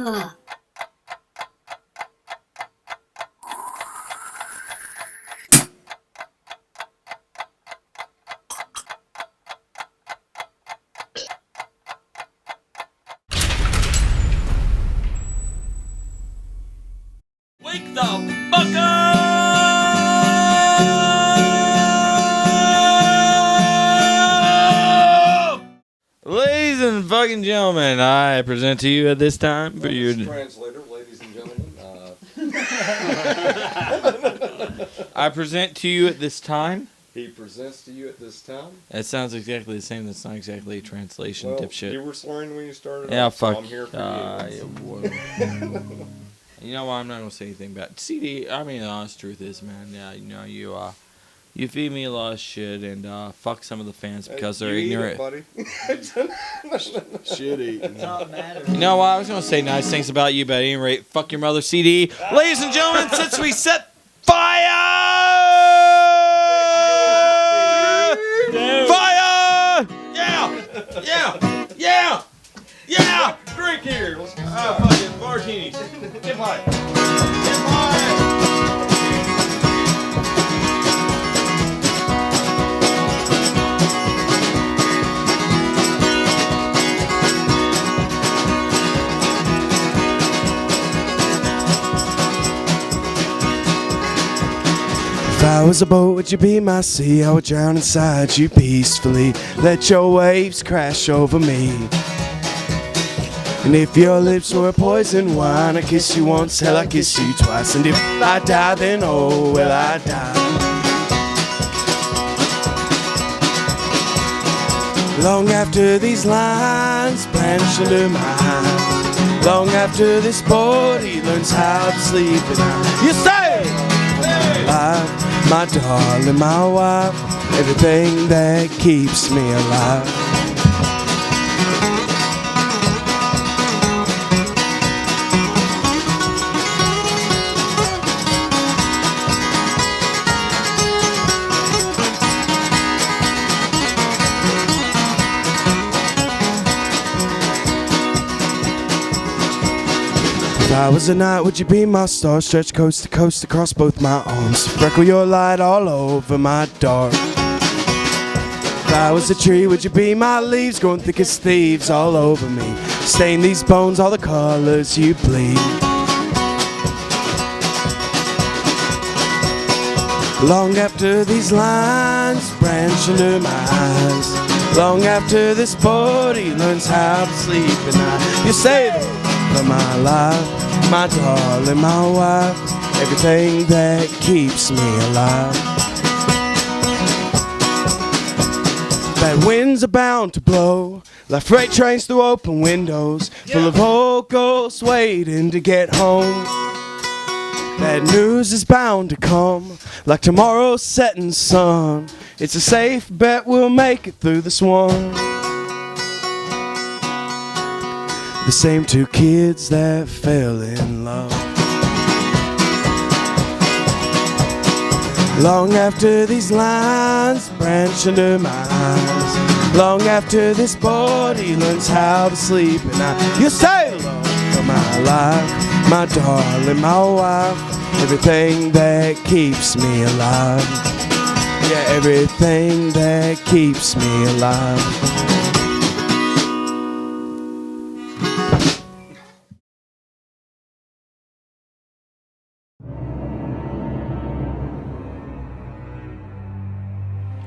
Wake the fuck up! Ladies and fucking gentlemen, I present to you at this time for your translator, ladies and gentlemen. I present to you at this time. He presents to you at this time. That sounds exactly the same. That's not exactly a translation, Well, dipshit. you were swearing when you started. Yeah, off, fuck. So I'm here for you. You know what? I'm not gonna say anything about CD. I mean, the honest truth is, man. Yeah, you know, you feed me a lot of shit and fuck some of the fans because they're ignorant. Buddy. Shit eating. You know what? I was gonna say nice things about you, but at any rate, fuck your mother, CD. Ladies and gentlemen, since we set fire, yeah. Drink here. Fucking martinis. Get mine. If I was a boat, would you be my sea? I would drown inside you peacefully. Let your waves crash over me. And if your lips were poison wine, I kiss you once, hell, I kiss you twice. And if I die, then oh, well, I die. Long after these lines branch into mine, long after this body learns how to sleep at night, you say, my darling, my wife, everything that keeps me alive. If I was a night, would you be my star? Stretch coast to coast across both my arms. Freckle your light all over my dark. If I was a tree, would you be my leaves? Growing thick as thieves all over me. Stain these bones all the colors you bleed. Long after these lines branch into my eyes, long after this body learns how to sleep at night, you say that for my life, my darling, my wife, everything that keeps me alive. Bad winds are bound to blow like freight trains through open windows, full of old ghosts waiting to get home. Bad news is bound to come like tomorrow's setting sun. It's a safe bet we'll make it through this one. The same two kids that fell in love. Long after these lines branch under my eyes, long after this body learns how to sleep at night, you say, love for my life, my darling, my wife, everything that keeps me alive. Yeah, everything that keeps me alive.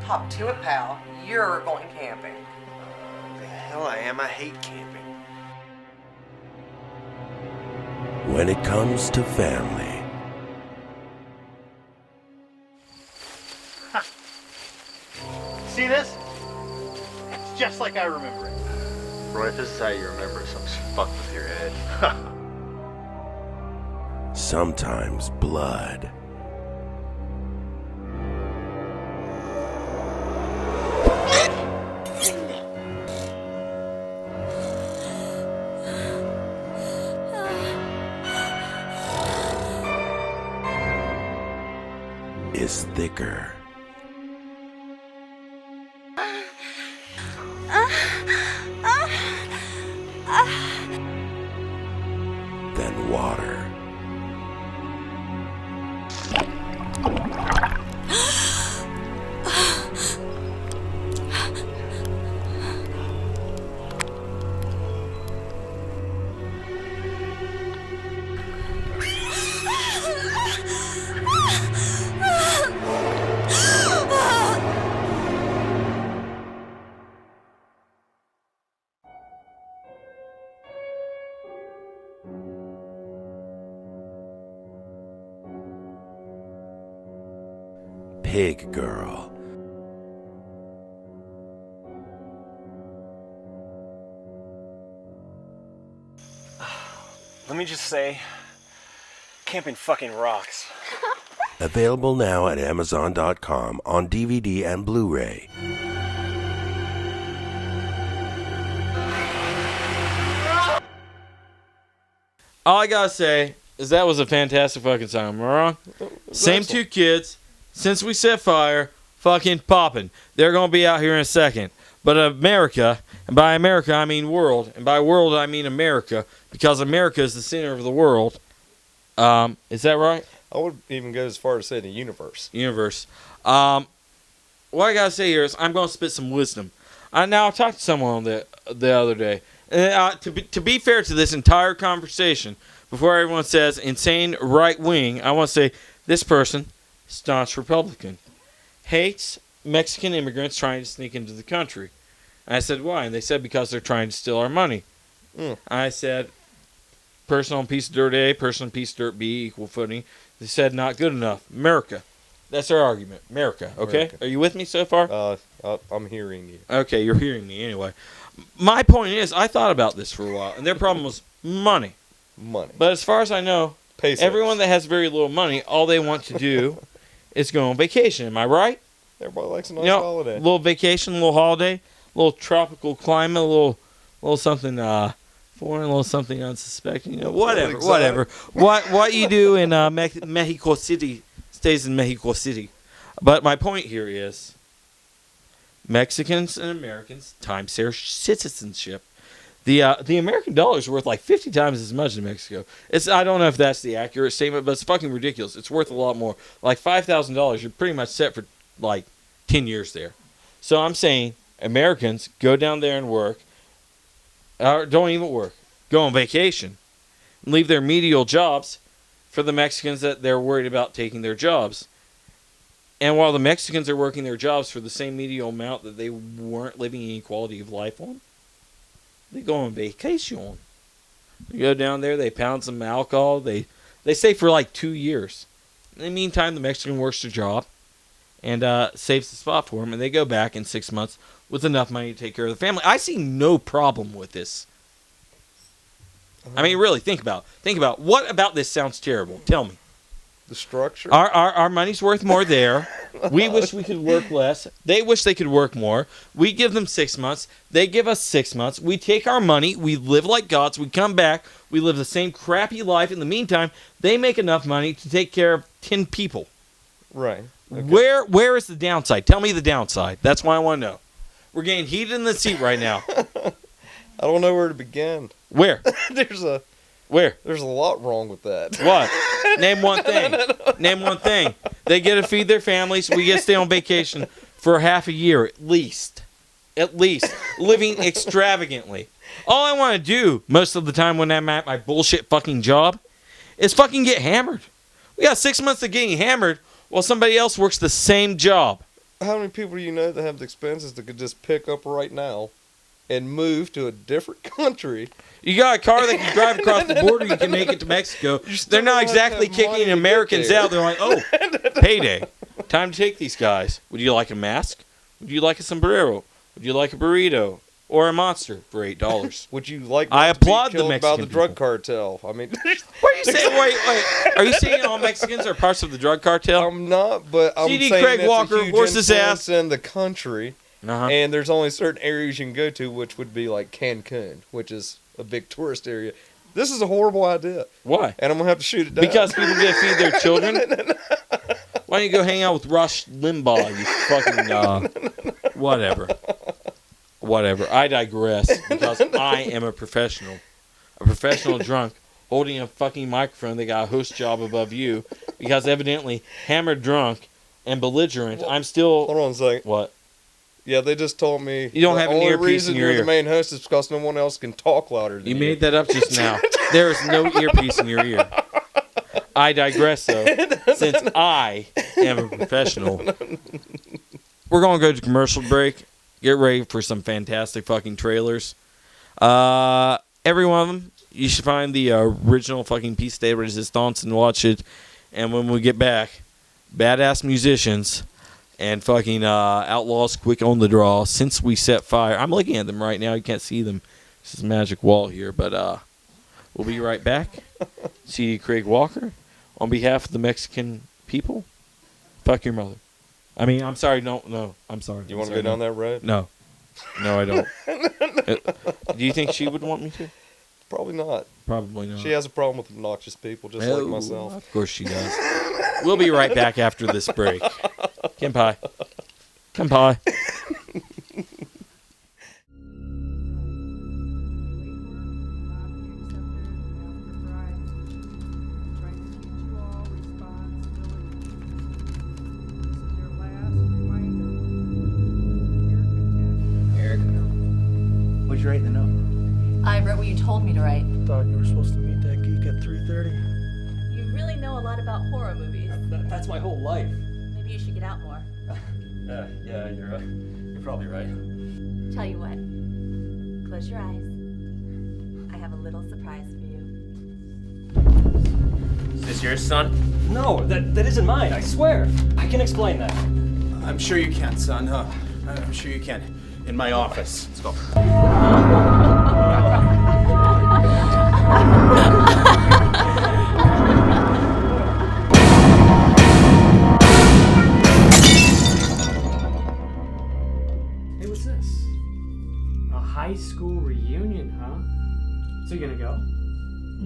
Hop to it, pal. You're going camping. The hell I am. I hate camping. When it comes to family. See this? It's just like I remember it. Roy, if this is how you remember it, something's fucked with your head. Sometimes blood. Is thicker. pig girl. Let me just say, camping fucking rocks. Available now at Amazon.com on DVD and Blu-ray. All I gotta say is that was a fantastic fucking song. Am I wrong? Same two kids. Since we set fire, fucking popping. They're gonna be out here in a second. But America, and by America I mean world, and by world I mean America, because America is the center of the world. Is that right? I would even go as far as say the universe. Universe. What I gotta say here is I'm gonna spit some wisdom. I talked to someone the other day. To be fair to this entire conversation, before everyone says insane right wing, I want to say this person, staunch Republican, hates Mexican immigrants trying to sneak into the country. And I said, why? And they said, because they're trying to steal our money. I said, person on piece of dirt A, person on piece of dirt B, equal footing. They said, not good enough. America. That's our argument. America. Okay? America. Are you with me so far? I'm hearing you. Okay, you're hearing me anyway. My point is, I thought about this for a while, and their problem was money. Money. But as far as I know, Pesos. everyone that has very little money, all they want to do is go on vacation. Am I right? Everybody likes a nice holiday. Little vacation, little holiday, little tropical climate, a little something foreign, a little something unsuspecting. Whatever. What you do in Mexico City stays in Mexico City. But my point here is, Mexicans and Americans times their citizenship. The American dollar is worth like 50 times as much in Mexico. I don't know if that's the accurate statement, but it's fucking ridiculous. It's worth a lot more. Like $5,000, you're pretty much set for like 10 years there. So I'm saying Americans go down there and work, or don't even work, go on vacation, and leave their menial jobs for the Mexicans that they're worried about taking their jobs. And while the Mexicans are working their jobs for the same menial amount that they weren't living any quality of life on, they go on vacation. They go down there, they pound some alcohol, they stay for like 2 years. In the meantime, the Mexican works their job and saves the spot for them, and they go back in 6 months with enough money to take care of the family. I see no problem with this. I mean, really, think about what about this sounds terrible? Tell me. The structure. Our money's worth more there. We wish we could work less. They wish they could work more. We give them 6 months. They give us 6 months. We take our money. We live like gods. We come back. We live the same crappy life. In the meantime, they make enough money to take care of 10 people. Right. Okay. Where is the downside? Tell me the downside. That's what I want to know. We're getting heated in the seat right now. I don't know where to begin. Where? Where? There's a lot wrong with that. What? Name one thing. Name one thing. They get to feed their families. We get to stay on vacation for half a year at least. At least. Living extravagantly. All I want to do most of the time when I'm at my bullshit fucking job is fucking get hammered. We got 6 months of getting hammered while somebody else works the same job. How many people do you know that have the expenses that could just pick up right now and move to a different country? You got a car that can drive across the border, you can make it to Mexico. They're not exactly kicking Americans out. They're like, oh, payday. Time to take these guys. Would you like a mask? Would you like a sombrero? Would you like a burrito? Or a monster for $8? Would you like I applaud to be the killed Mexican about the drug people. cartel? I mean, What are you saying? Wait. Are you saying all Mexicans are parts of the drug cartel? I'm not, but I'm CD saying Craig it's Walker, a huge horse his influence ass. in the country. Uh-huh. And there's only certain areas you can go to, which would be like Cancun, which is a big tourist area. This is a horrible idea. Why? And I'm going to have to shoot it down. Because people get to feed their children? Why don't you go hang out with Rush Limbaugh, you fucking, whatever. I digress, because I am a professional drunk, holding a fucking microphone that got a host job above you, because evidently, hammered drunk and belligerent, I'm still... Hold on a second. What? Yeah, they just told me You don't have an earpiece in your you're ear. the main host is because no one else can talk louder than you. You made that up just now. There is no earpiece in your ear. I digress, though, since I am a professional. We're going to go to commercial break. Get ready for some fantastic fucking trailers. Every one of them, you should find the original fucking Piece de Resistance and watch it. And when we get back, badass musicians and fucking Outlaws quick on the draw. Since we set fire, I'm looking at them right now. You can't see them. This is a magic wall here, but we'll be right back. CD Craig Walker, on behalf of the Mexican people, fuck your mother. I mean, I'm sorry. No, I'm sorry. You want to go down that road? No, I don't. Do you think she would want me to? Probably not. Probably not. She has a problem with obnoxious people, just like myself. Of course she does. We'll be right back after this break. Kenpai. Kenpai. Eric, what'd you write in the note? I wrote what you told me to write. Thought you were supposed to meet that geek at 3:30. You really know a lot about horror movies. That's my whole life. Maybe you should get out more. Yeah, you're probably right. Tell you what. Close your eyes. I have a little surprise for you. Is this yours, son? No, that isn't mine, I swear. I can explain that. I'm sure you can, son. I'm sure you can. In my office. Let's go. Hey, what's this? A high school reunion, huh? So you gonna go?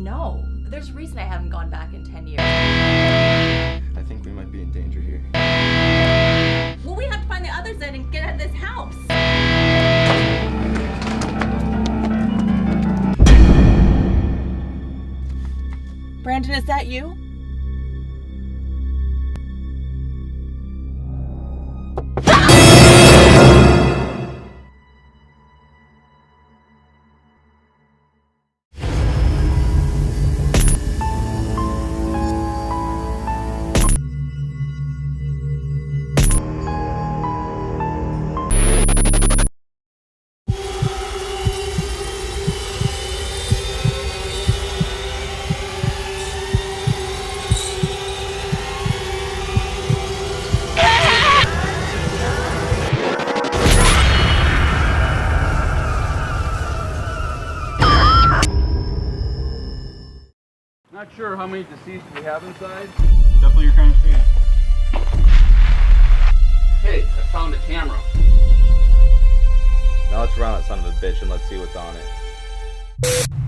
No. There's a reason I haven't gone back in 10 years. I think we might be in danger here. Well, we have to find the others then and get out of this house. Brandon, is that you? Not sure how many deceased we have inside. Definitely your kind of thing. Hey, I found a camera. Now let's run that son of a bitch and let's see what's on it.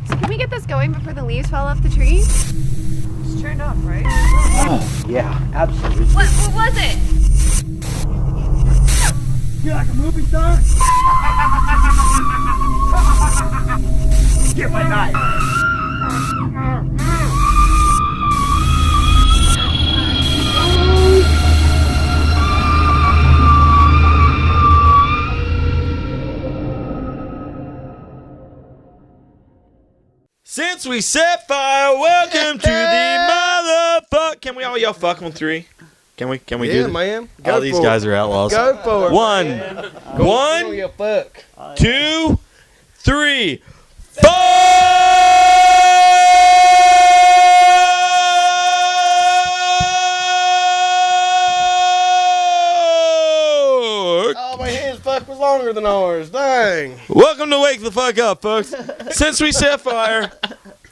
So can we get this going before the leaves fall off the trees? It's turned off, right? Oh, yeah, absolutely. What was it? You like a movie star? Get my knife! Since we set fire, welcome to the motherfuck. Can we all yell fuck on three? Can we do Yeah, that? man. All these guys are outlaws. Go for it. One, Yeah, fuck. 2, 3, fuck! Oh, my hands fuck was longer than ours. Dang. Welcome to Wake the Fuck Up, folks. Since we set fire,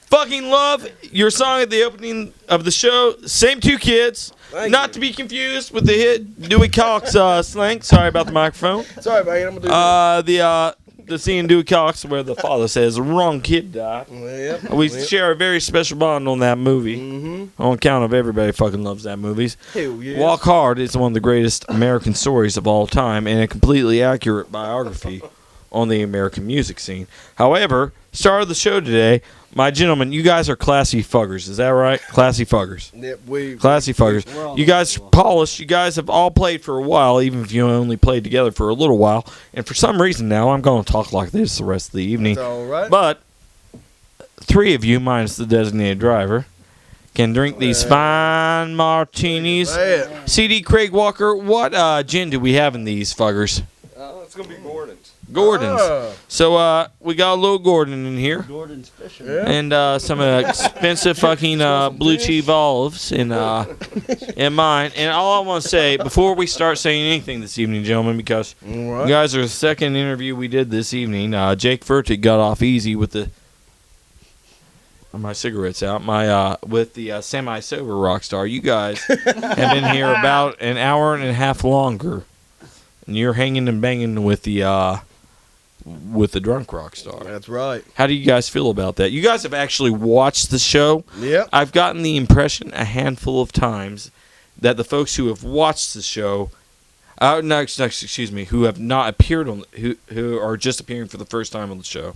fucking love your song at the opening of the show. Same two kids. Thank Not you. to be confused with the hit Dewey Cox slang. Sorry about the microphone. Sorry, man. I'm gonna do The scene in Dewey Cox where the father says the wrong kid died. Yep. We share a very special bond on that movie. Mm-hmm. On account of everybody fucking loves that movie. Hell yeah. Walk Hard is one of the greatest American stories of all time and a completely accurate biography on the American music scene. However, star of the show today, my gentlemen, you guys are classy fuggers. Is that right? Classy fuggers. Yep, Classy fuggers. You guys are polished. You guys have all played for a while, even if you only played together for a little while. And for some reason now, I'm going to talk like this the rest of the evening. That's all right. But 3 of you, minus the designated driver, can drink these fine martinis. Man. CD Craig Walker, what gin do we have in these fuggers? It's gonna be Gordon's. Gordon's. So we got a little Gordon in here. Gordon's fishing. Yeah. And some expensive fucking blue cheese olives in mine. And all I want to say, before we start saying anything this evening, gentlemen, because you guys are the second interview we did this evening. Jake Furtick got off easy with my cigarettes out. With the semi-sober rock star. You guys have been here about an hour and a half longer, and you're hanging and banging with the drunk rock star. That's right. How do you guys feel about that? You guys have actually watched the show. Yep. I've gotten the impression a handful of times that the folks who have watched the show, who have not appeared on, who are just appearing for the first time on the show,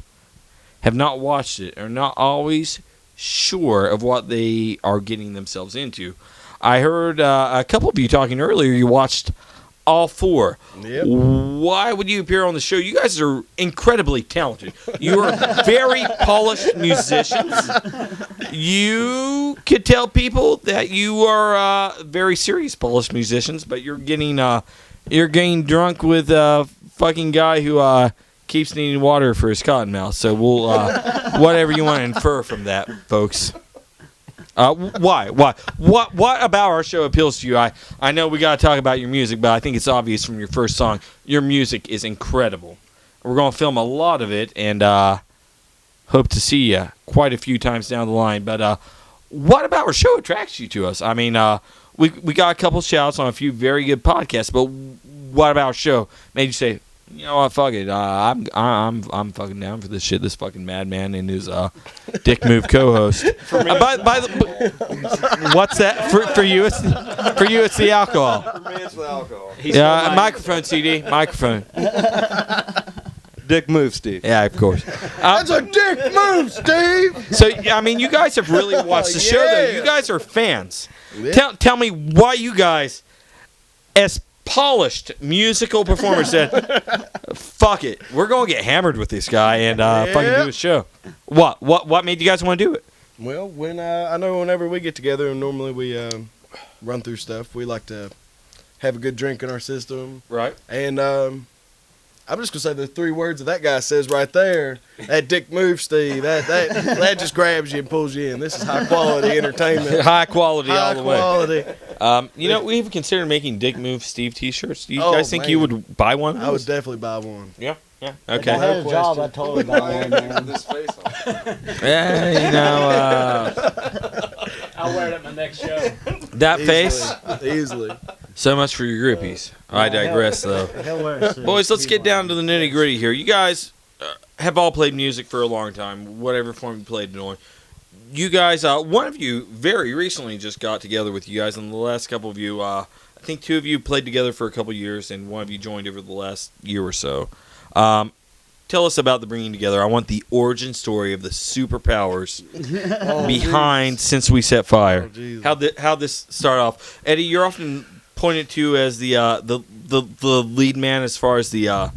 have not watched it, are not always sure of what they are getting themselves into. I heard a couple of you talking earlier. You watched all 4. Yep. Why would you appear on the show? You guys are incredibly talented. You are very polished musicians. You could tell people that you are very serious polished musicians, but you're getting drunk with a fucking guy who keeps needing water for his cottonmouth. So we'll whatever you want to infer from that, folks. Why? What about our show appeals to you? I know we got to talk about your music, but I think it's obvious from your first song. Your music is incredible. We're going to film a lot of it, and hope to see you quite a few times down the line. But what about our show attracts you to us? I mean, we got a couple shouts on a few very good podcasts, but what about our show made you say, you know what? Fuck it. I'm fucking down for this shit. This fucking madman and his dick move co-host. What's that for you? It's the alcohol. For me, it's the alcohol. Yeah, microphone, CD, microphone. Dick move, Steve. Yeah, of course. That's a dick move, Steve. So I mean, you guys have really watched the show, though. You guys are fans. Yeah. Tell me why you guys, as polished musical performers, said, fuck it, we're going to get hammered with this guy and fucking do a show. What made you guys want to do it? Well, when I know whenever we get together, and normally we run through stuff, we like to have a good drink in our system. Right. And I'm just going to say the 3 words that guy says right there. That dick move, Steve. That just grabs you and pulls you in. This is high quality entertainment. High quality all the way. High quality. We even considered making Dick Move Steve t-shirts. Do you guys think you would buy one? I would definitely buy one. Yeah. Okay. If I had a job, I'd totally buy one, man. This face on. Yeah, I'll wear it at my next show. That face? Easily. So much for your groupies. I digress, though. Boys, let's get down to the nitty-gritty here. You guys have all played music for a long time, whatever form you played it on. You guys, one of you very recently just got together with you guys, and the last couple of you, I think 2 of you played together for a couple years, and one of you joined over the last year or so. Tell us about the bringing together. I want the origin story of the superpowers behind Since We Set Fire. How'd this start off? Eddie, you're often pointed to as the lead man as far as the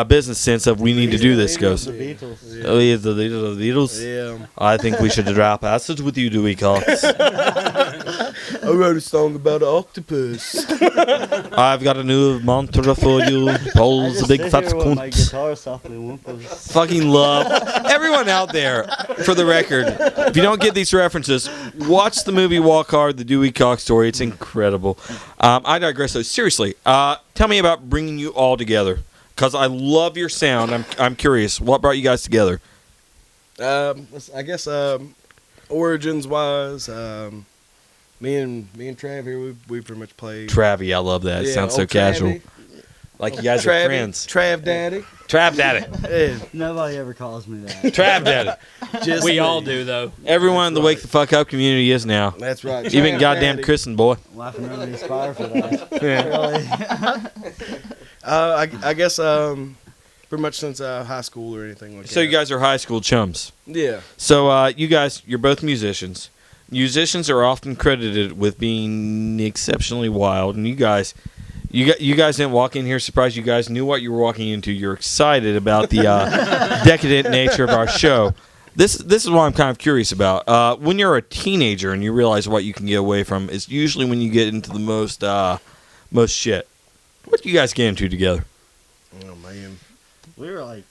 business sense of we need to do this goes. The Beatles. Yeah. Oh, yeah, the Beatles? Yeah. I think we should drop acid with you, Dewey Cox. I wrote a song about an octopus. I've got a new mantra for you. Paul's a big fat cunt. My guitar softly whimpers. Fucking love. Everyone out there, for the record, if you don't get these references, watch the movie Walk Hard, the Dewey Cox story. It's incredible. I digress, though. Seriously, tell me about bringing you all together. Because I love your sound. I'm curious. What brought you guys together? I guess origins-wise, me and Trav here, we pretty much played. Travie, I love that. It sounds so casual. Like you guys are friends. Trav Daddy. Trav Daddy. Yeah. Nobody ever calls me that. Trav Daddy. Just We me. all do, though. Everyone in the Wake the Fuck Up community is now. That's right. Even Trav goddamn Daddy. Kristen, boy. Laughing under the fire for that. Yeah. Really. I guess pretty much since high school or anything like that. So you guys are high school chums. Yeah. So you guys, you're both musicians. Musicians are often credited with being exceptionally wild, and you guys didn't walk in here surprised. You guys knew what you were walking into. You're excited about the decadent nature of our show. This is what I'm kind of curious about. When you're a teenager and you realize what you can get away from, is usually when you get into the most shit. What do you guys get into together? Oh man. We were like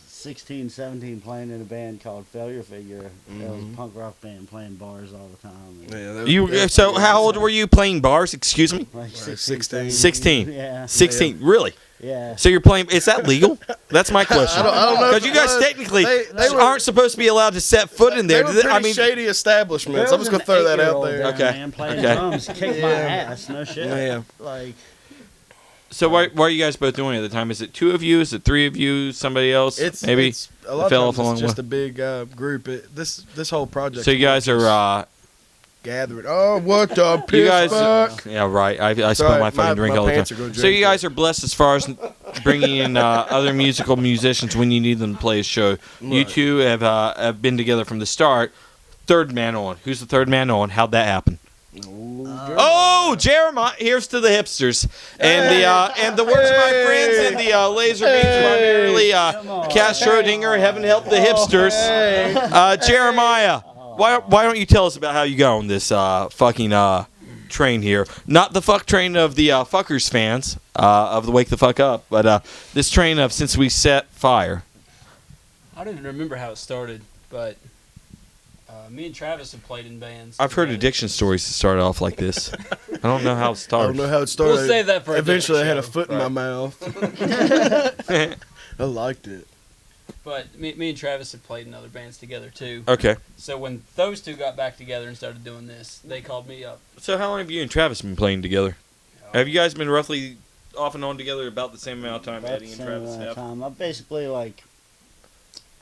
16, 17 playing in a band called Failure Figure. It was a punk rock band playing bars all the time. Yeah, So how old were you playing bars? Excuse me. Like 16. 16. Yeah. 16. Really? Yeah. So you're playing? Is that legal? That's my question. I don't know. Because you guys technically they were- aren't supposed to be allowed to set foot in there. They were pretty shady establishments. I'm just gonna throw that out there. Okay. Man, playing Okay. drums, kicked my ass. No shit. Yeah. Like, So what are you guys both doing at the time? Is it 2 of you? Is it 3 of you? Somebody else? Maybe it's, a lot fell of off times along it's the just a big group. This whole project. So you guys are gathering. Oh, what the piss you guys? fuck? Yeah, right. I spill Sorry, my fucking drink all the pants are time. gonna So drink you guys are blessed as far as bringing in other musical musicians when you need them to play a show. You Right. two have been together from the start. Third man on. Who's the third man on? How'd that happen? Oh, Jeremiah! Here's to the hipsters and the works of my friends and the laser beams, primarily Cass Schrodinger. Heaven help the hipsters. Jeremiah, why don't you tell us about how you got on this fucking train here? Not the fuck train of the fuckers fans of the Wake the Fuck Up, but this train of since we set fire. I don't even remember how it started, but me and Travis have played in bands. I've heard addiction stories that start off like this. I don't know how it I started. don't know how it started. We'll save that for a Eventually, I had a different foot in show. my mouth. I liked it. But me and Travis have played in other bands together too. Okay. So when those two got back together and started doing this, they called me up. So how long have you and Travis been playing together? Have you guys been roughly off and on together about the same amount of time Eddie and Travis have? I basically like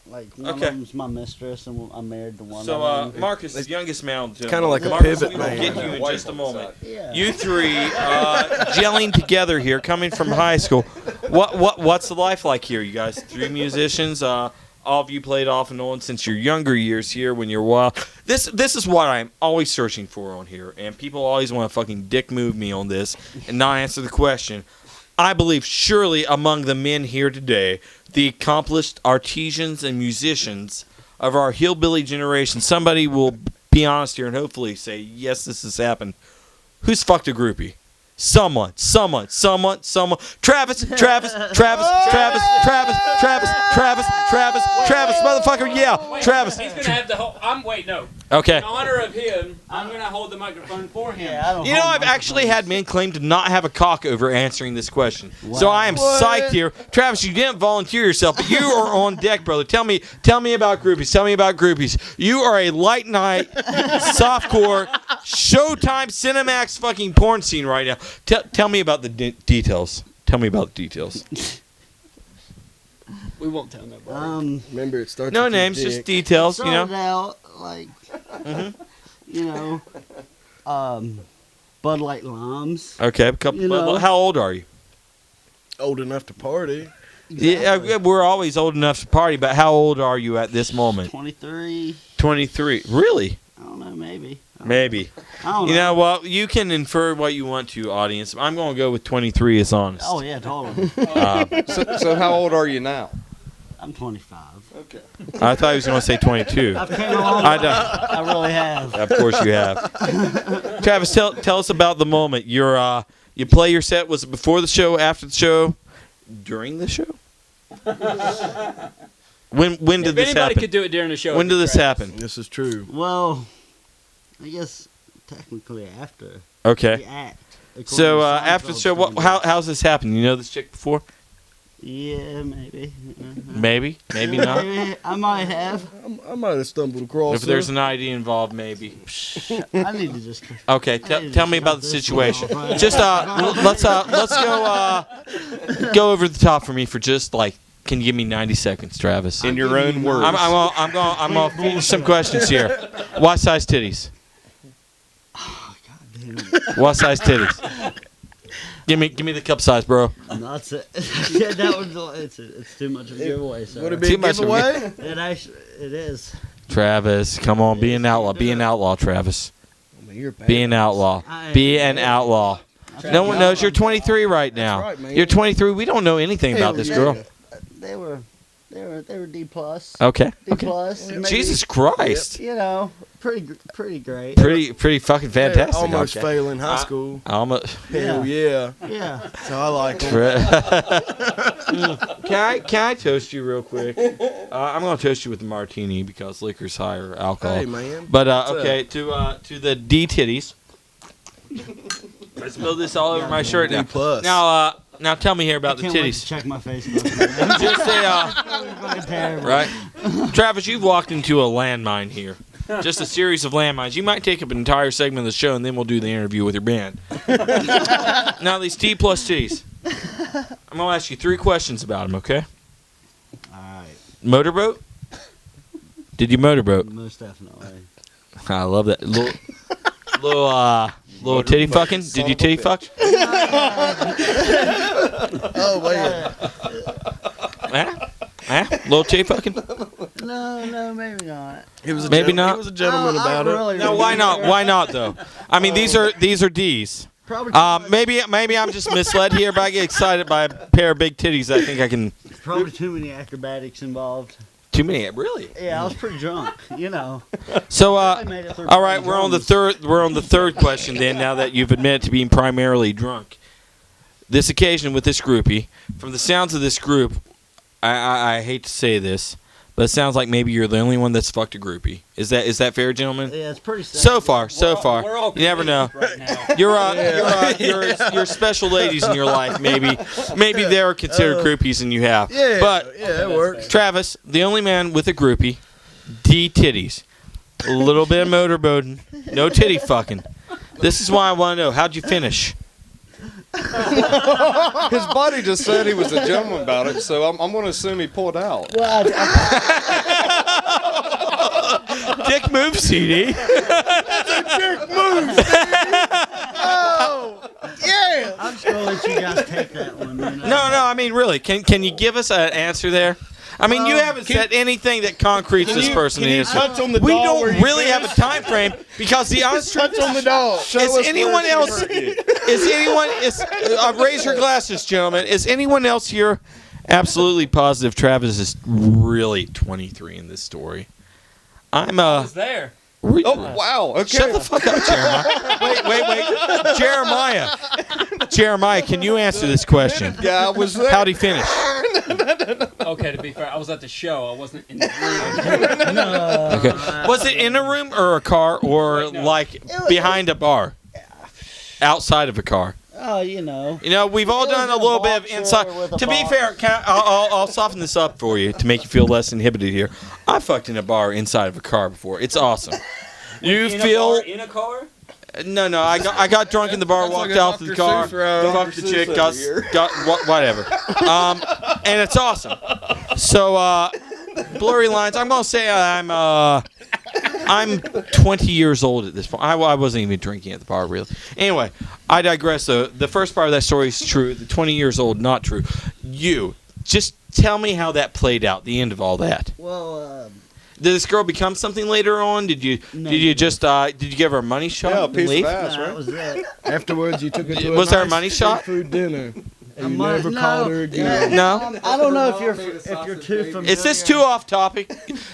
one of them's my mistress, and I'm married to one So of them. Marcus, the youngest male. Kinda like a Marcus, pivot we will man. get you in just a moment. Yeah. You three gelling together here, coming from high school. What's the life like here? You guys, 3 musicians. All of you played off and on since your younger years here when you're wild. This is what I'm always searching for on here, and people always want to fucking dick move me on this and not answer the question. I believe surely among the men here today, the accomplished artisans and musicians of our hillbilly generation, somebody will be honest here and hopefully say, yes, this has happened. Who's fucked a groupie? Someone. Travis, motherfucker, yeah, Travis. He's gonna have the whole. No. Okay. In honor of him, I'm gonna hold the microphone for him. You know, I've actually had men claim to not have a cock over answering this question. So I am psyched here. Travis, you didn't volunteer yourself, but you are on deck, brother. Tell me about groupies. You are a light night, softcore, Showtime, Cinemax fucking porn scene right now. Tell me about the details. We won't tell nobody. Remember, it starts. No with your names, dick. just details, you know. Started out like, Bud Light Limes. Okay, a couple. You know. How old are you? Old enough to party. Yeah, we're always old enough to party, but how old are you at this moment? 23. 23. Really? I don't know, maybe. Maybe. I don't know. You know, well, you can infer what you want to, audience. I'm going to go with 23 as honest. Oh, yeah, totally. So how old are you now? I'm 25. Okay. I thought he was going to say 22. I've came a long way. I really have. Of course you have. Travis, tell us about the moment. You play your set. Was it before the show, after the show, during the show? When did If this anybody happen? could do it during the show. When did this happen? This is true. Well, I guess technically after. Okay. The act. So According to after the show, Seinfeld's how's this happen? You know this chick before? Yeah, maybe. Maybe not. Maybe I might have. I might have stumbled across. If there's an ID involved, maybe. I need to just. Okay, tell me about the situation. Just let's go over the top for me for just like. Can you give me 90 seconds, Travis? In your own words. I'm gonna finish some questions here. What size titties? Oh, God damn it. What size titties? Give me the cup size, bro. That's it. Yeah, that was. It's too much of a giveaway. So. Would it be a giveaway? It is. Travis, come on, be an outlaw. Be an outlaw, Travis. Be an outlaw. Be an outlaw. No one knows you're 23 right now. right, man. You're 23. We don't know anything about this girl. They were They were D plus. Okay. D plus. Okay. Jesus Christ. You know, pretty great. Pretty fucking fantastic. Almost Okay. failing high school. Almost. Hell yeah. Yeah. So I like them. Can I toast you real quick? I'm gonna toast you with a martini because liquor's higher alcohol. Hey, man. But What's okay, to the D titties. I spilled this all over my shirt now. D plus. Now tell me here about the Can't wait titties. to check my Facebook. Just a right, Travis, you've walked into a landmine here. Just a series of landmines. You might take up an entire segment of the show, and then we'll do the interview with your band. Now these D plus titties. I'm gonna ask you 3 questions about them. Okay? All right. Motorboat? Did you motorboat? Most definitely. I love that little titty fucking. Did you titty fuck? Oh man. Little titty fucking. No, maybe not. He was a Maybe not. He was a gentleman about it. No, why not? Why not though? I mean, these are D's. Maybe I'm just misled here, but I get excited by a pair of big titties. I think I can. Probably too many acrobatics involved. Too many, really? Yeah, I was pretty drunk. You know. So, I made it through all right, three we're on the drums. third question then. Now that you've admitted to being primarily drunk, this occasion with this groupie, from the sounds of this group, I hate to say this, but it sounds like maybe you're the only one that's fucked a groupie. Is that fair, gentlemen? Yeah, it's pretty sad. So far. We're all You never know. right now. You're special ladies in your life. Maybe they're considered groupies and you have. Yeah, But yeah, it works. Travis, the only man with a groupie, D titties, a little bit of motorboating, no titty fucking. This is why I want to know, how'd you finish? His buddy just said he was a gentleman about it, so I'm going to assume he pulled out. Well, Dick move, CD. That's a dick move. Oh, yeah. I'm just gonna let you guys take that one. You know? No, I mean really. Can you give us an answer there? I mean, you haven't said anything that concretes this person Can you is. touch on the We doll where don't you really have a finished? time frame because the honest truth Touch on the doll. is anyone else? Raise your glasses, gentlemen. Is anyone else here absolutely positive Travis is really 23 in this story? I was there. Oh, wow. Okay. Shut the fuck up, Jeremiah. Wait. Jeremiah, can you answer this question? Yeah, I was there. How'd he finish? Okay, to be fair, I was at the show. I wasn't in the room. Okay. Was it in a room or a car or like behind a bar? Outside of a car? Oh, you know. You know, we've all done a little bit of inside. To be fair, I'll soften this up for you to make you feel less inhibited here. I fucked in a bar inside of a car before. It's awesome. You feel in a car? No. I got drunk in the bar, walked out to the car, fucked the chick, got whatever. And it's awesome. So blurry lines. I'm gonna say I'm 20 years old at this point. I wasn't even drinking at the bar, really. Anyway, I digress, though. The first part of that story is true. The 20 years old, not true. You, just tell me how that played out, the end of all that. Well, did this girl become something later on? Did you just did you give her a money shot Yeah, a and piece leave? of ass, that right? was it. Afterwards, you took her to Was a there a nice money shot? seafood dinner. And you money- never no, called her again. No? I don't know if you're too familiar. Is this too off topic?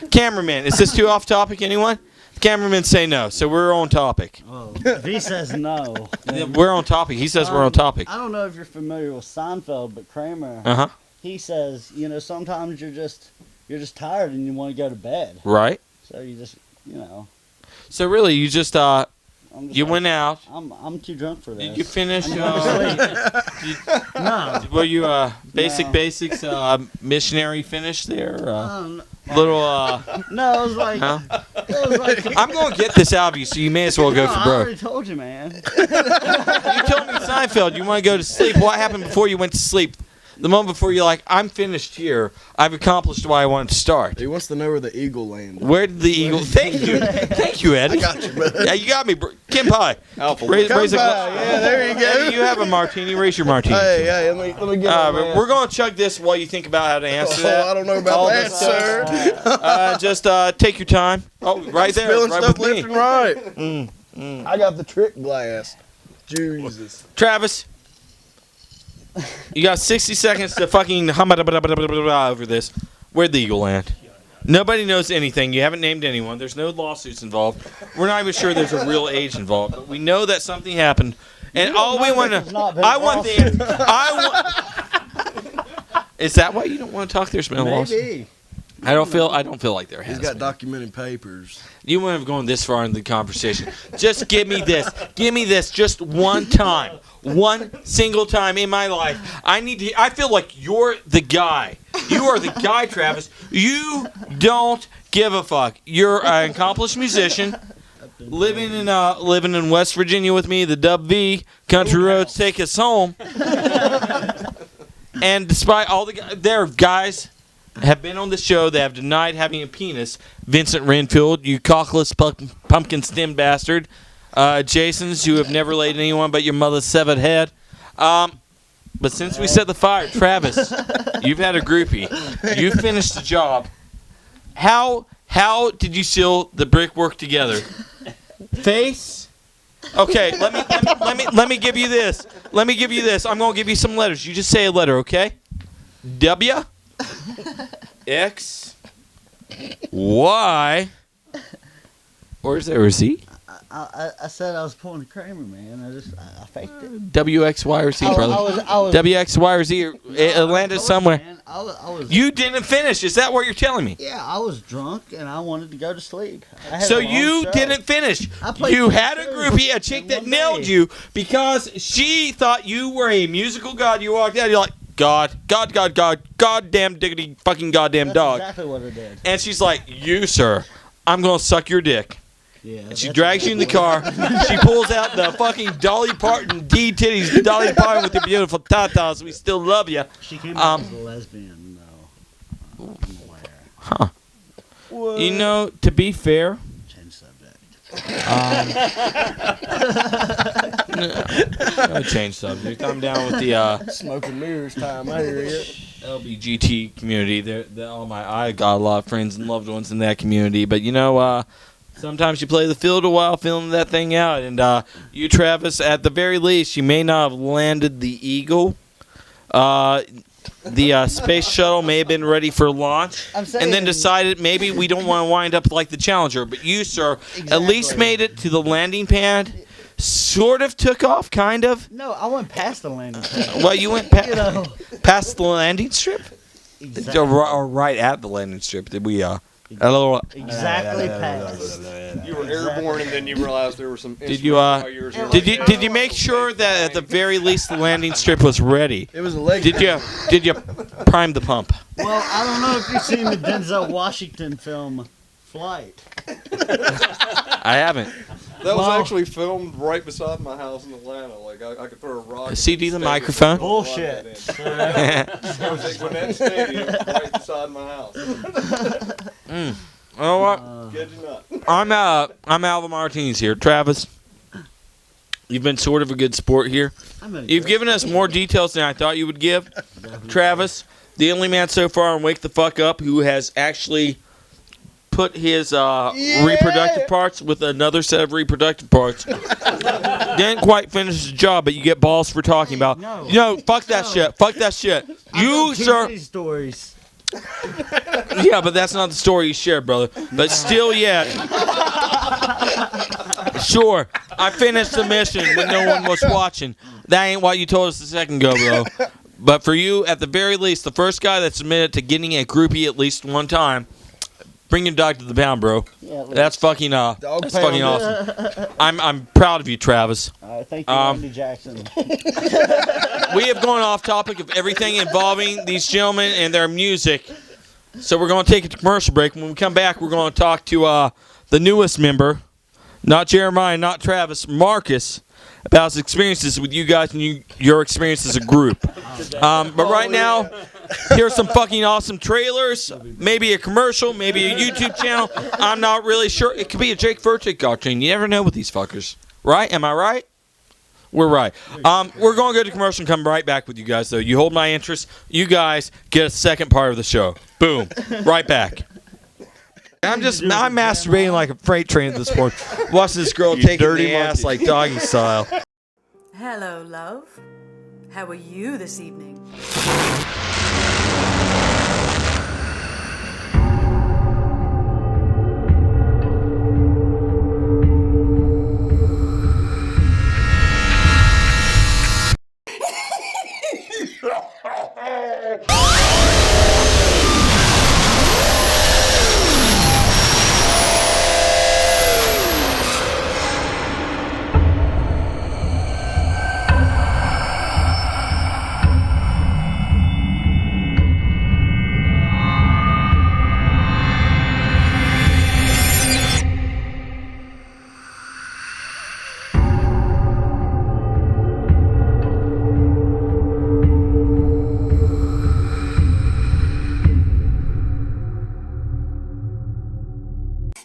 Cameraman, is this too off topic, anyone? Cameramen say no, so we're on topic. Oh, if he says no, then- We're on topic. He says we're on topic. I don't know if you're familiar with Seinfeld, but Kramer, Uh-huh. he says, you know, sometimes you're just tired and you want to go to bed. Right. So you just, you know. So really, you just you went out. I'm too drunk for this. Did you finish? I'm going to sleep. No. Were you basics missionary finish there? No, Little no, it was like, huh? it was like. I'm gonna get this out of you, so you may as well go No, for I broke. already told you, man. You told me Seinfeld. You want to go to sleep. What happened before you went to sleep? The moment before you're like, I'm finished here. I've accomplished what I wanted to start. He wants to know where the eagle landed. Where did the eagle? Thank you, Ed. I got you, brother. Yeah, you got me, Kim Pie. Alpha. Raise a Yeah, there you go. Eddie, you have a martini. Raise your martini. Hey, let me get on that. We're gonna chug this while you think about how to answer that. I don't know about All that, this stuff. sir. Just take your time. Oh, right there, Spilling right stuff with me. left and right. I got the trick glass. Jesus. Travis, you got 60 seconds to fucking hum over this. Where'd the eagle land? Nobody knows anything. You haven't named anyone. There's no lawsuits involved. We're not even sure there's a real age involved. But we know that something happened. And all we want to... I want the... Is that why you don't want to talk? There's no lawsuit? Maybe. I don't feel like there has He's got been. documented papers. You wouldn't have gone this far in the conversation. Just give me this. Give me this just one time. One single time in my life. I feel like you're the guy. You are the guy, Travis. You don't give a fuck. You're an accomplished musician. Living in West Virginia with me, the Dub V, Country Roads Take Us Home. And despite all there are guys have been on the show that have denied having a penis. Vincent Renfield, you cockless pumpkin stem bastard. Jason's, you have never laid anyone but your mother's severed head. But since we set the fire, Travis, you've had a groupie. You finished the job. How did you seal the brickwork together? Face? Okay, let me give you this. Let me give you this. I'm gonna give you some letters. You just say a letter, okay? W X Y, or is there a Z? I said I was pulling a Kramer, man. I faked it. W X Y or Z, brother. W X Y or Z. It landed somewhere. Man, I was, you didn't finish. Is that what you're telling me? Yeah, I was drunk and I wanted to go to sleep. So you didn't finish. You had a groupie, a chick that nailed you because she thought you were a musical god. You walked out, you're like, God, goddamn diggity fucking goddamn dog. That's exactly what it did. And she's like, you, sir, I'm going to suck your dick. Yeah, and she drags you in the car. She pulls out the fucking Dolly Parton D titties, Dolly Parton with your beautiful tatas. We still love you. She came out as a lesbian, though. I'm aware. Huh. What? You know, to be fair. Change subject. No change subject. I'm down with the smoking mirrors time. I hear you. LBGT community. I got a lot of friends and loved ones in that community. But you know, sometimes you play the field a while, feeling that thing out. And you, Travis, at the very least, you may not have landed the Eagle. The space shuttle may have been ready for launch, and then decided maybe we don't want to wind up like the Challenger. But you, sir, at least made it to the landing pad. Sort of took off, kind of. No, I went past the landing pad. Well, you went past the landing strip? Exactly. Or right at the landing strip. Did we, exactly past. You were airborne, and then you realized there were some. Did you make sure that at the very least the landing strip was ready? It was a leg. Did you prime the pump? Well, I don't know if you've seen the Denzel Washington film Flight. I haven't. That was actually filmed right beside my house in Atlanta. Like I could throw a rock. CD the microphone. Bullshit. It was at Gwinnett Stadium, right beside my house. You know what? Good enough. I'm Alva Martinez here, Travis. You've been sort of a good sport here. You've given us more details than I thought you would give, Travis. The only man so far on Wake the Fuck Up who has actually put his reproductive parts with another set of reproductive parts. Didn't quite finish the job, but you get balls for talking about. No, fuck that shit. Fuck that shit. You, sir. These stories. Yeah, but that's not the story you shared, brother. But still yet. Sure, I finished the mission when no one was watching. That ain't what you told us a second ago, bro. But for you, at the very least, the first guy that's admitted to getting a groupie at least one time, bring your dog to the pound, bro. Yeah, that's fucking fucking awesome. I'm proud of you, Travis. Thank you, Andy Jackson. We have gone off topic of everything involving these gentlemen and their music, so we're going to take a commercial break. When we come back, we're going to talk to the newest member, not Jeremiah, not Travis, Marcus, about his experiences with you guys and your experience as a group. But right now, here's some fucking awesome trailers, maybe a commercial, maybe a YouTube channel. I'm not really sure. It could be a Jake Furtick cartoon. You never know with these fuckers. Right? Am I right? We're right. We're going to go to commercial and come right back with you guys, though. You hold my interest. You guys get a second part of the show. Boom. Right back. I'm masturbating like a freight train at this point. Watch this girl taking the ass like doggy style. Hello, love. How are you this evening?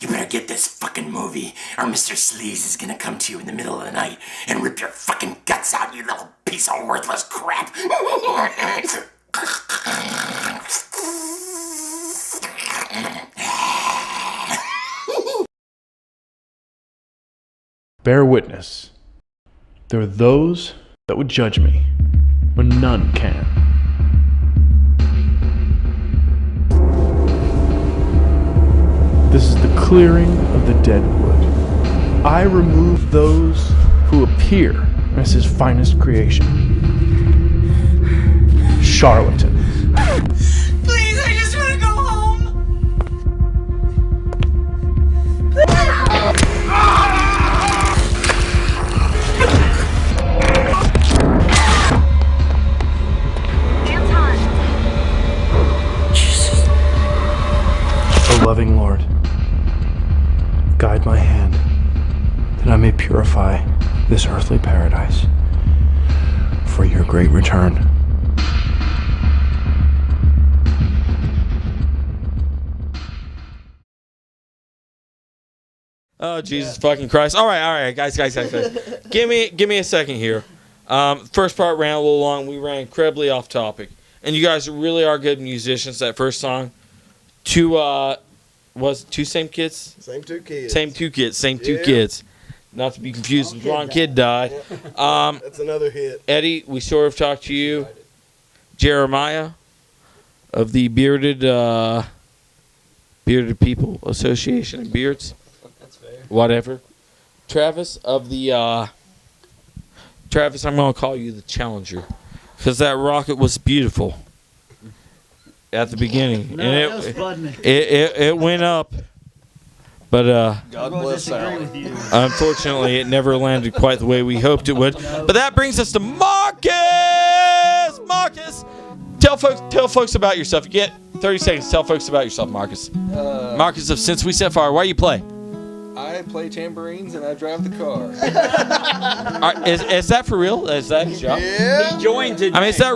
You better get this fucking movie, or Mr. Sleaze is gonna come to you in the middle of the night and rip your fucking guts out, you little piece of worthless crap. Bear witness. There are those that would judge me when none can. This is the clearing of the dead wood. I remove those who appear as his finest creation. Charlatans. Please, I just want to go home. O loving Lord, guide my hand, that I may purify this earthly paradise for your great return. Oh, Jesus fucking Christ. All right, guys. give me a second here. First part ran a little long. We ran incredibly off topic. And you guys really are good musicians. That first song. Two same kids? Same two kids. Same two kids. Not to be confused with wrong kid died. That's another hit. Eddie, we sort of talked to you. Jeremiah of the Bearded People Association of Beards. That's fair. Whatever. Travis of the Travis, I'm gonna call you the Challenger. Because that rocket was beautiful. At the beginning. No, and it went up. But God bless Sally. Unfortunately, it never landed quite the way we hoped it would. But that brings us to Marcus. Marcus, tell folks about yourself. You get 30 seconds. Tell folks about yourself, Marcus. Marcus of Since We Set Fire. Why do you play? I play tambourines and I drive the car. Is that for real? Is that his job? Yeah. He joined today. I mean, is that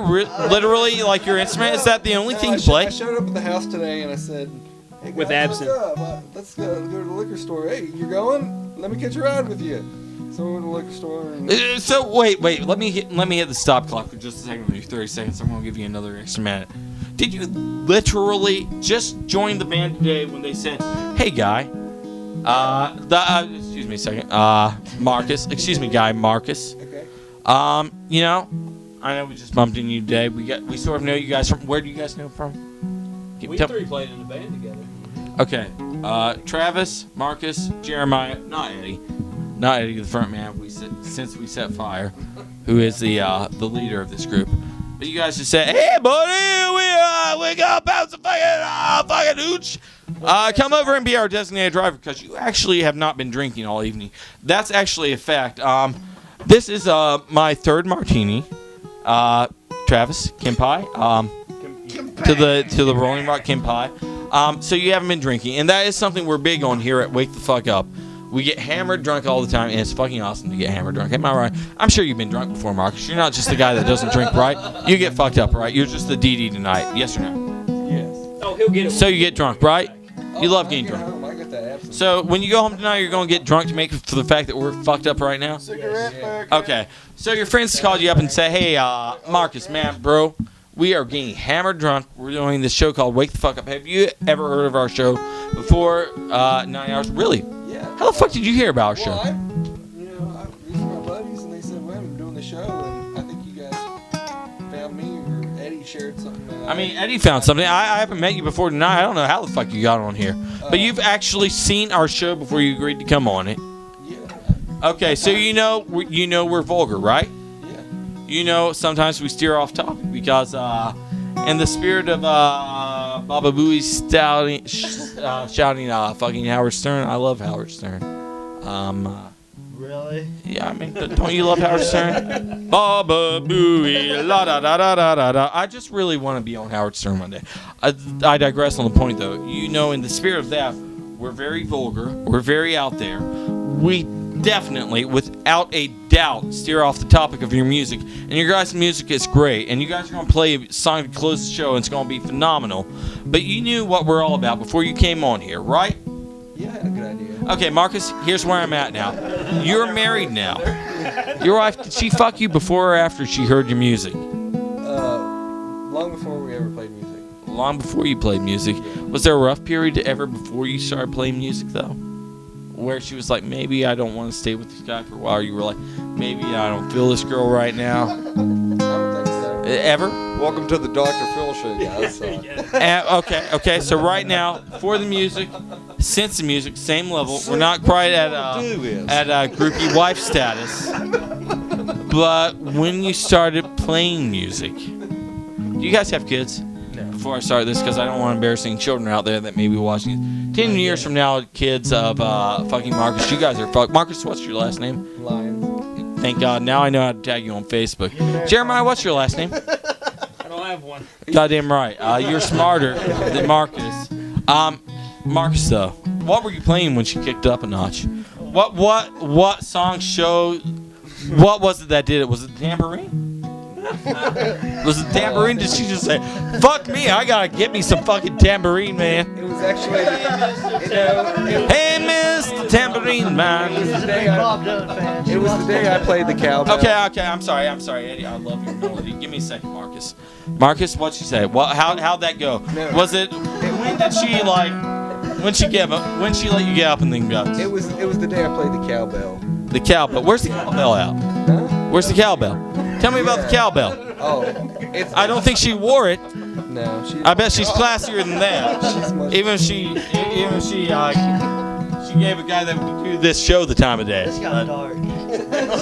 literally like your instrument? Is that the only thing you play? I showed up at the house today and I said, hey, with guys, absinthe. Let's go to the liquor store. Hey, you're going? Let me catch a ride with you. So we went to the liquor store. And So wait. Let me hit the stop clock for just a second. With your 30 seconds. I'm gonna give you another extra minute. Did you literally just join the band today when they said, "Hey, guy"? Excuse me a second. Marcus. Excuse me, guy. Marcus. Okay. You know, I know we just bumped into you today. We sort of know you guys from. Where do you guys know from? We three played in a band together. Okay. Travis, Marcus, Jeremiah, not Eddie, the front man. Since we set fire, who is the leader of this group. But you guys just said, "Hey, buddy, we got bounce a fucking hooch. Come over and be our designated driver," because you actually have not been drinking all evening. That's actually a fact. This is my third martini. Travis, Kimpai. To the Rolling Rock Kimpai. So you haven't been drinking, and that is something we're big on here at Wake the Fuck Up. We get hammered drunk all the time, and it's fucking awesome to get hammered drunk. Am I right? I'm sure you've been drunk before, Marcus. You're not just the guy that doesn't drink, right? You get fucked up, right? You're just the DD tonight. Yes or no? Yes. Oh, he'll get it. So you get drunk, right? You love getting drunk. I got that absinthe. So when you go home tonight, you're going to get drunk to make up for the fact that we're fucked up right now? Cigarette pack. Okay. So your friends called you up and say, "Hey, Marcus, man, bro, we are getting hammered drunk. We're doing this show called Wake the Fuck Up. Have you ever heard of our show before 9 hours?" Really? Yeah. How the fuck did you hear about our show? Well, these are my buddies, and they said, "Well, I'm doing the show," and I think you guys found me, or Eddie shared something. I mean, Eddie found something. I haven't met you before tonight. I don't know how the fuck you got on here. But you've actually seen our show before you agreed to come on it. Yeah. Okay, so you know we're vulgar, right? Yeah. You know sometimes we steer off topic because in the spirit of Baba Booey's shouting fucking Howard Stern. I love Howard Stern. Really? Yeah, I mean, don't you love Howard Stern? Baba Booey, la da da da da da da. I just really want to be on Howard Stern one day. I digress on the point, though. You know, in the spirit of that, we're very vulgar. We're very out there. We definitely, without a doubt, steer off the topic of your music. And your guys' music is great. And you guys are going to play a song to close the show, and it's going to be phenomenal. But you knew what we're all about before you came on here, right? Yeah, I had a good idea. Okay, Marcus, here's where I'm at now. You're married now. Your wife, did she fuck you before or after she heard your music? Long before we ever played music. Long before you played music. Was there a rough period ever before you started playing music, though? Where she was like, maybe I don't want to stay with this guy for a while. Or you were like, maybe I don't feel this girl right now. I don't think so. Ever? Welcome to the Dr. Phil show, guys. Okay. So right now, for the music, since the music, same level. We're not quite at groupie wife status. But when you started playing music, do you guys have kids? No. Before I start this, because I don't want embarrassing children out there that may be watching. 10 years from now, kids of fucking Marcus, you guys are fuck. Marcus, what's your last name? Lyons. Thank God. Now I know how to tag you on Facebook. Jeremiah, what's your last name? I don't have one. Goddamn right. You're smarter than Marcus. Marcus, though, what were you playing when she kicked up a notch? What song show? What was it that did it? Was it the tambourine? Was it tambourine? Did she just say, "Fuck me, I gotta get me some fucking tambourine, man"? It was actually, Hey, Mr. Tambourine Man. It was the day I played the cowbell. Okay. I'm sorry, Eddie. I love your melody. Give me a second, Marcus. Marcus, what'd she say? How'd that go? No. Was it? When did she like? When she gave up? When she let you get up and then go? It was the day I played the cowbell. The cowbell. Where's the cowbell at? Huh? Where's the cowbell? Tell me about the cowbell. Oh, I don't think she wore it. No, I bet she's classier than that. Even if she gave a guy that would do this show the time of day. It's got dark.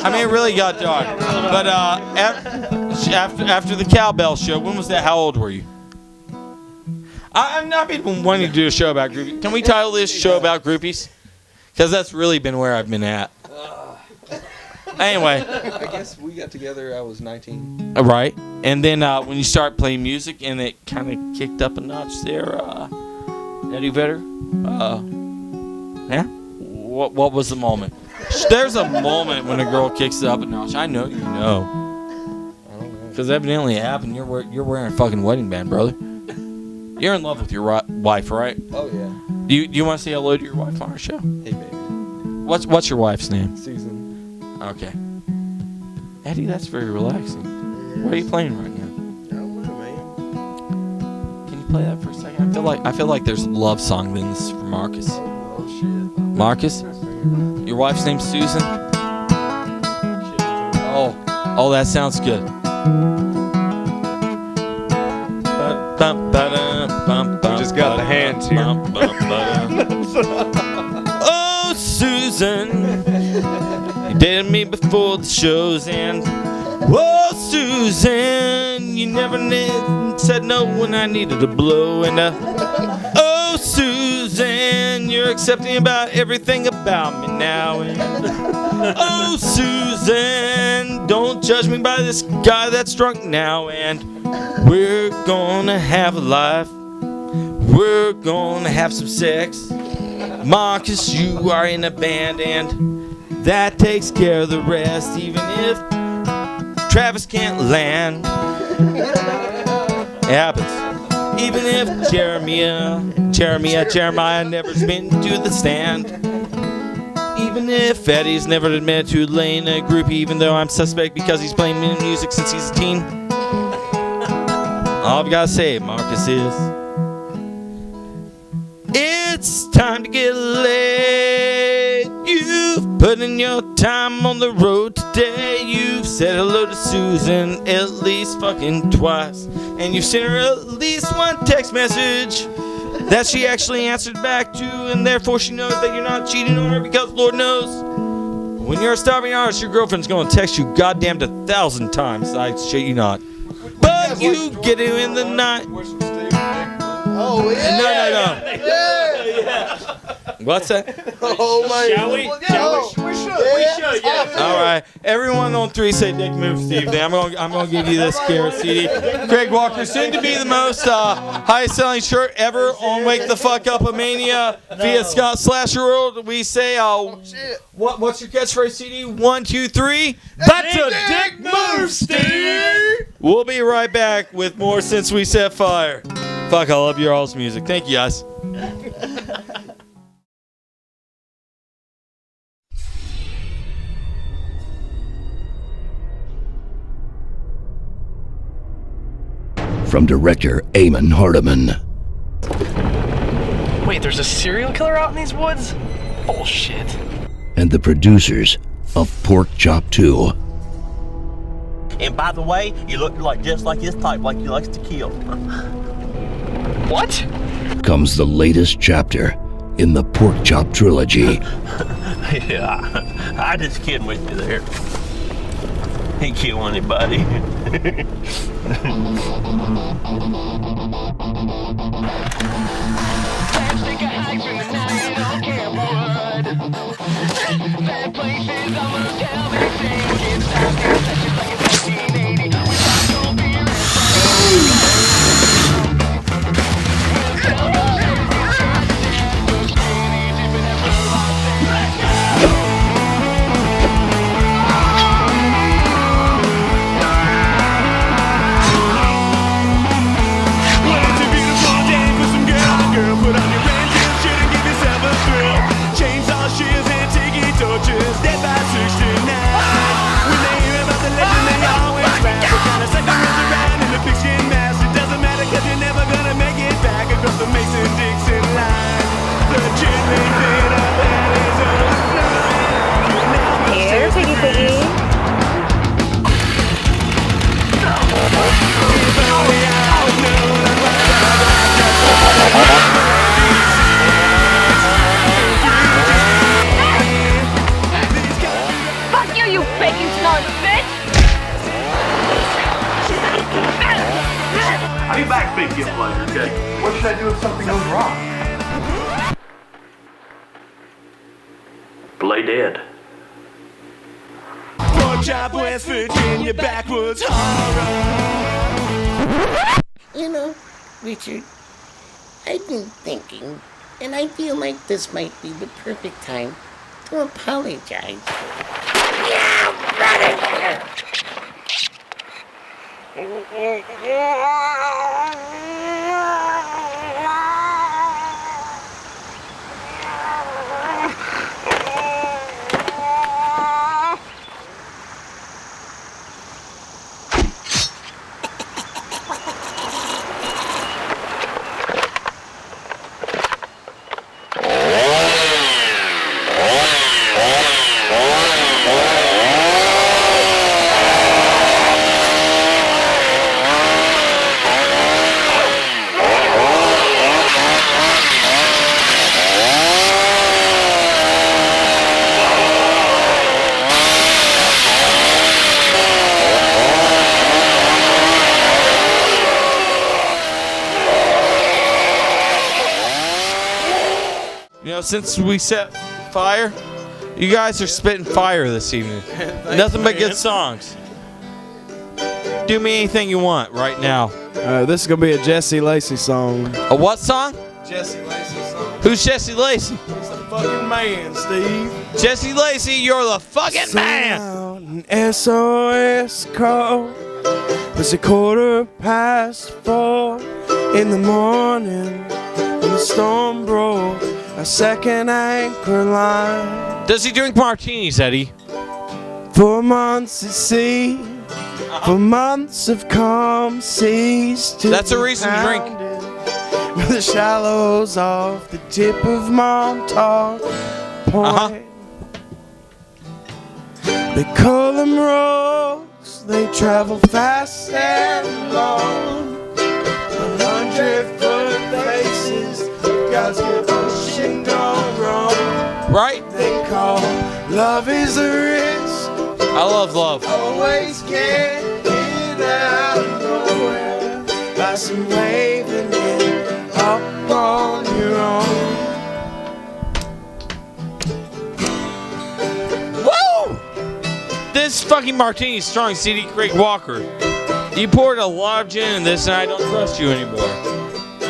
I mean, it really got dark. But after the cowbell show, when was that? How old were you? I've not been wanting to do a show about groupies. Can we title this show about groupies? Because that's really been where I've been at. Anyway. I guess we got together, I was 19. Right. And then when you start playing music and it kind of kicked up a notch there, Eddie Vedder, yeah? What was the moment? There's a moment when a girl kicks up a notch. I know you know. I don't know. Because evidently it happened. You're wearing a fucking wedding band, brother. You're in love with your wife, right? Oh, yeah. Do you want to say hello to your wife on our show? Hey, baby. What's your wife's name? Susan. Okay. Eddie, that's very relaxing. What are you playing right now? I don't know, man. Can you play that for a second? I feel like there's a love song in this for Marcus. Oh, shit. Marcus? Your wife's name's Susan? Oh, that sounds good. We just got the hands here. Oh, Susan, you dated me before the show's end. Oh, Susan, you never said no when I needed a blow. And oh, Susan, you're accepting about everything about me now. And oh, Susan, don't judge me by this guy that's drunk now. And we're gonna have a life. We're gonna have some sex. Marcus, you are in a band, and that takes care of the rest. Even if Travis can't land, it happens. Even if Jeremiah never's been to the stand. Even if Eddie's never admitted to laying a groupie, even though I'm suspect because he's playing music since he's a teen. All I've got to say, Marcus, is it's time to get laid. You've put in your time on the road today. You've said hello to Susan at least fucking twice. And you've sent her at least one text message that she actually answered back to. And therefore she knows that you're not cheating on her, because Lord knows when you're a starving artist, your girlfriend's going to text you goddamn 1,000 times. I shit you not. But you get it in the night. Oh, yeah. No. Yeah. What's that? Oh, my. Shall we? We should, yeah. All right. Everyone on 3 say dick move, Steve. I'm gonna give you this carrot CD. Craig Walker, soon to be the most highest selling shirt ever on Wake the Fuck Up a Mania via Scott Slasher World. We say, what's your catchphrase, CD? 1, 2, 3. That's a dick move, Steve. We'll be right back with more Since We Set Fire. Fuck, I love your all's music. Thank you, guys. from director Eamon Hardiman. Wait, there's a serial killer out in these woods? Bullshit. And the producers of Pork Chop 2. And by the way, you look just like his type, like he likes to kill. What? Comes the latest chapter in the Pork Chop trilogy. Yeah, I just kidding with you there. He kill anybody. Here, piggy piggy. Fuck you, you bacon snort bitch! I'll be back, big gift later, okay? What should I do if something goes wrong? Play dead. Pork Chop, West Virginia, backwoods horror. You know, Richard, I've been thinking, and I feel like this might be the perfect time to apologize. Yeah, brother! You know, since we set fire, you guys are spitting fire this evening. Nothing but good songs. Do me anything you want right now. This is going to be a Jesse Lacey song. A what song? Jesse Lacey song. Who's Jesse Lacey? He's the fucking man, Steve. Jesse Lacey, you're the fucking man. An SOS call. It's 4:15 in the morning when the storm broke a second anchor line. Does he drink martinis, Eddie? 4 months at sea, 4 months of calm seas. That's a reason to drink. With the shallows off the tip of Montauk Point. They call them roads, they travel fast and long. 100-foot faces, God's good ocean gone wrong. Right? They call love is a risk. I love love. Always get in out of nowhere by some waving in up on your own. Woo! This fucking martini is strong, Hensley Craig Walker. You poured a lot of gin in this, and I don't trust you anymore.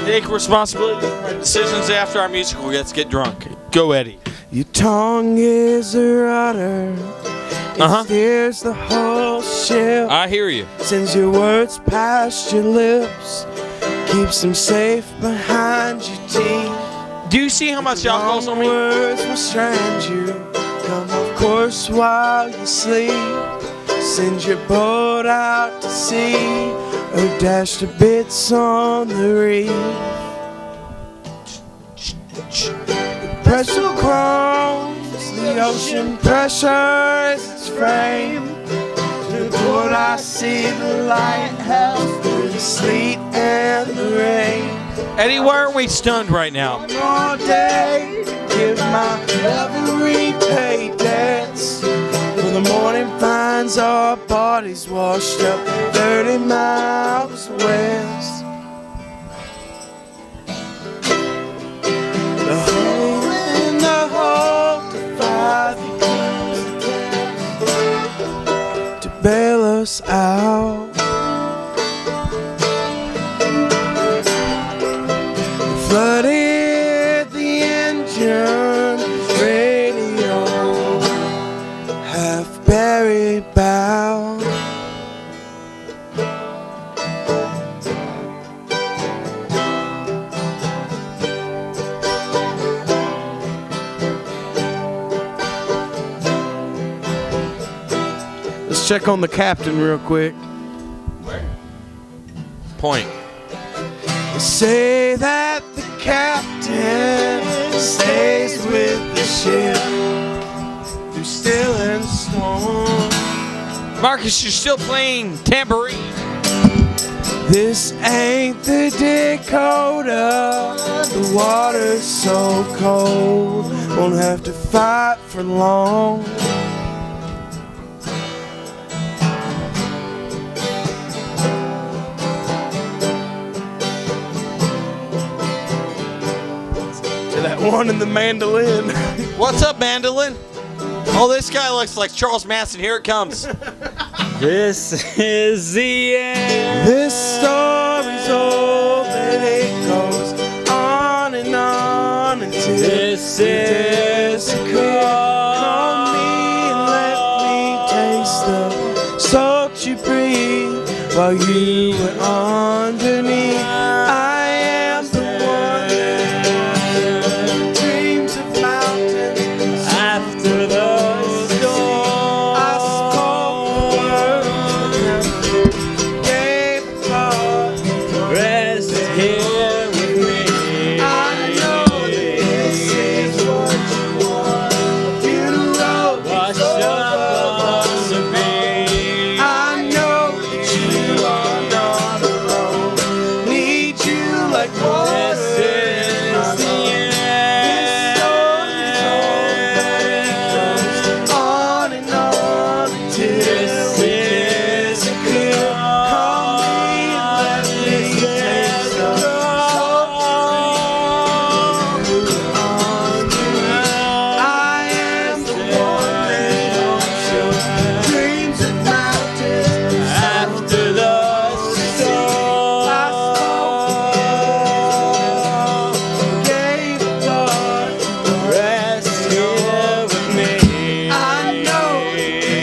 Take responsibility for my decisions after our musical get drunk. Go, Eddie. Your tongue is a rudder. It steers the whole ship. I hear you. Sends your words past your lips. Keeps them safe behind your teeth. Do you see how much alcohol's on me? Words will strand you. Come off course while you sleep. Send your boat out to sea. or dashed to bits on the reef. The pressure grows, the ocean pressures its frame. To port I see the lighthouse through the sleet and the rain. Eddie, why aren't we stoned right now? One more day to give my love a repay debts. For the morning finds our bodies washed up 30 miles west. The hole in the hole to fight to bail us out. Flooded the engine, radio, half buried bow. Let's check on the captain real quick. Point. They say that the captain stays with the ship through still and storm. Marcus, you're still playing tambourine. This ain't the Dakota. The water's so cold, won't have to fight for long. That one in the mandolin. What's up, mandolin? Oh, this guy looks like Charles Manson. Here it comes. This is the end. This story's old and it goes on and on until This is call me and let me taste the salt you breathe while you were underneath. I am the one that dreams of mountains after the storm. I spoke words, gave a thought, Rest here with me. I know that this is what you want. Funeral Wash up on the beach. I know that you are not alone. Need you like water. This is the This story's old, but it goes on and on until This is it clear. Call me and let me taste the salt you breathe underneath. I am the one that dreams of mountains after the storm. I spoke, gave a thought. Rest here with me. I know this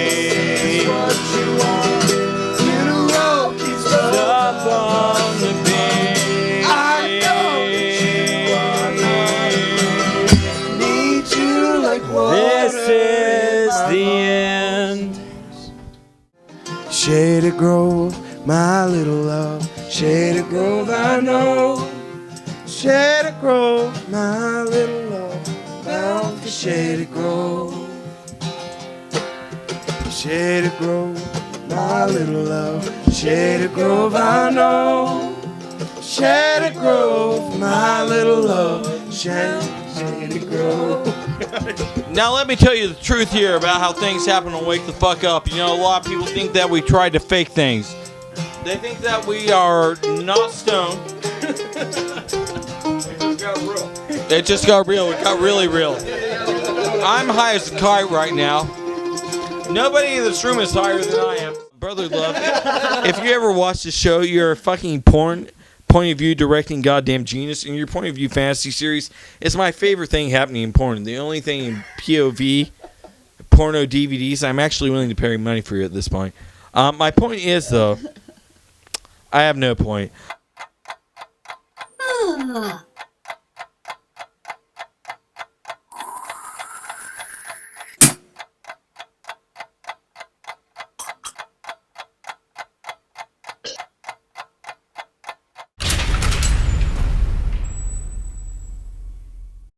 is what you want. Funeral keeps Up going. on the beach. I know that you are not. Need you like water. This is the end. Shady Grove, my little love. Shady Grove, I know. Shady Grove, my little love. Bound for Shady Grove. Shady Grove, my little love. Shady Grove, I know. Shady Grove, my little love. Shady Grove. Now let me tell you the truth here about how things happen on Wake the Fuck Up. You know, a lot of people think that we tried to fake things. They think that we are not stoned. It just got real. It got really real. I'm high as a kite right now. Nobody in this room is higher than I am. Brother Love, if you ever watch the show, you're a fucking point of view directing goddamn genius, and your point of view fantasy series is my favorite thing happening in porn. The only thing in POV, porno DVDs, I'm actually willing to pay money for you at this point. My point is, though, I have no point.